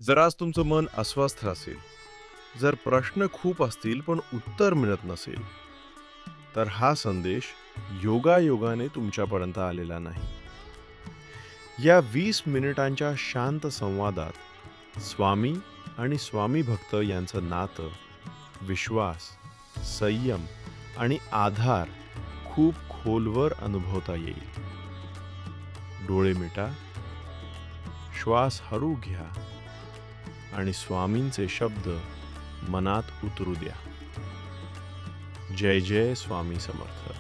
जर आज तुमचं मन अस्वस्थ असेल, जर प्रश्न खूप असतील पण उत्तर मिळत नसेल, तर हा संदेश योगायोगाने तुमच्यापर्यंत आलेला नाही. या 20 मिनिटांच्या शांत संवादात स्वामी आणि स्वामी भक्त यांचं नातं, विश्वास, संयम आणि आधार खूप खोलवर अनुभवता येईल. डोळे मिटा, श्वास हळू घ्या आणि स्वामींचे शब्द मनात उतरू द्या. जय जय स्वामी समर्थ.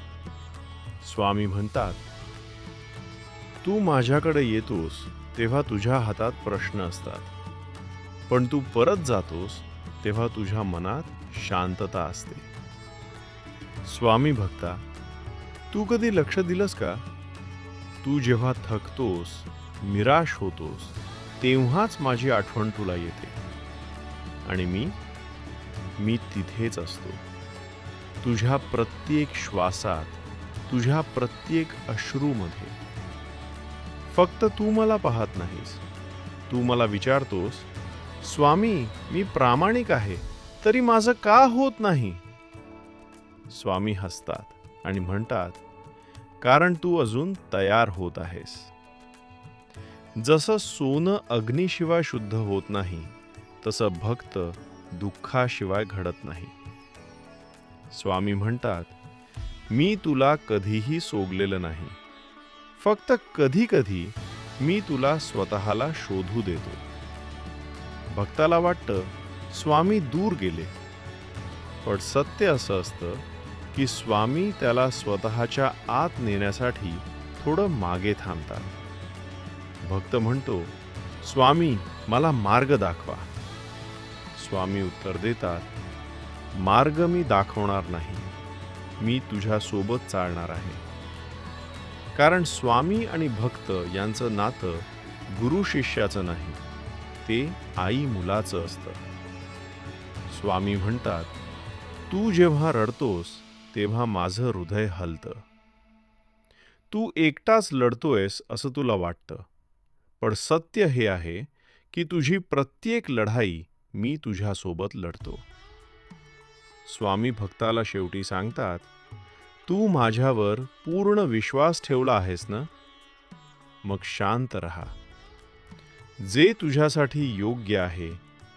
स्वामी म्हणतात, तू माझ्याकडे येतोस तेव्हा तुझ्या हातात प्रश्न असतात, पण तू परत जातोस तेव्हा तुझ्या मनात शांतता असते. स्वामी भक्ता, तू कधी लक्ष दिलंस का? तू जेव्हा थकतोस, निराश होतोस, तेव्हाच माझी आठवण तुला येते. आणि मी तिथेच असतो. तुझ्या प्रत्येक श्वासात, तुझ्या प्रत्येक अश्रूमध्ये. फक्त तू मला पाहत नाहीस. तू मला विचारतोस, स्वामी, मी प्रामाणिक आहे, तरी माझं का होत नाही? स्वामी हसतात आणि म्हणतात, कारण तू अजून तयार होत आहेस. जसं सोनं अग्नीशिवाय शुद्ध होत नाही, तसं भक्त दुःखाशिवाय घडत नाही. स्वामी म्हणतात, मी तुला कधीही सोडलेलं नाही. फक्त कधी कधी मी तुला स्वतःला शोधू देतो. भक्ताला वाटतं स्वामी दूर गेले, पण सत्य असं असतं की स्वामी त्याला स्वतःच्या आत नेण्यासाठी थोडं मागे थांबतात. भक्त म्हणतो, स्वामी, मला मार्ग दाखवा. स्वामी उत्तर देतात, मार्ग मी दाखवणार नाही, मी तुझ्या सोबत चालणार आहे. कारण स्वामी आणि भक्त यांचं नातं गुरु शिष्याचं नाही, ते आई मुलाचं असतं. स्वामी म्हणतात, तू जेव्हा रडतोस तेव्हा माझं हृदय हलतं. तू एकटाच लढतोयस असं तुला वाटतं, पण सत्य हे आहे की तुझी प्रत्येक लढाई मी तुझ्यासोबत लढतो. स्वामी भक्ताला शेवटी सांगतात, तू माझ्यावर पूर्ण विश्वास ठेवला आहेस ना? मग शांत रहा. जे तुझ्यासाठी योग्य आहे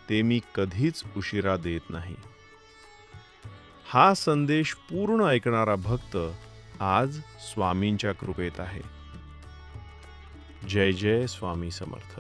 ते मी कधीच उशिरा देत नाही. हा संदेश पूर्ण ऐकणारा भक्त आज स्वामींच्या कृपेत आहे. जय जय स्वामी समर्थ.